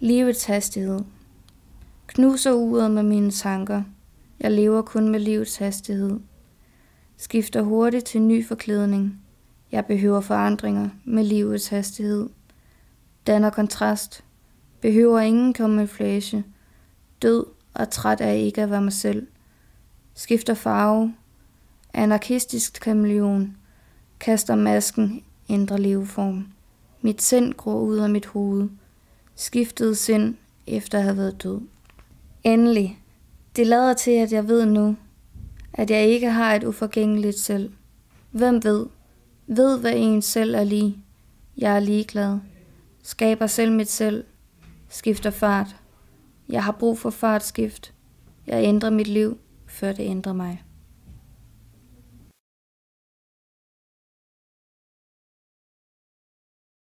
Livets hastighed. Knuser uret med mine tanker. Jeg lever kun med livets hastighed. Skifter hurtigt til ny forklædning. Jeg behøver forandringer med livets hastighed. Danner kontrast. Behøver ingen camouflage. Død og træt af ikke at være mig selv. Skifter farve. Anarkistisk kameleon. Kaster masken. Ændrer leveform. Mit sind gror ud af mit hoved. Skiftede sind efter at have været død. Endelig. Det lader til, at jeg ved nu, at jeg ikke har et uforgængeligt selv. Hvem ved? Ved, hvad en selv er lige. Jeg er ligeglad. Skaber selv mit selv. Skifter fart. Jeg har brug for fartskift. Jeg ændrer mit liv, før det ændrer mig.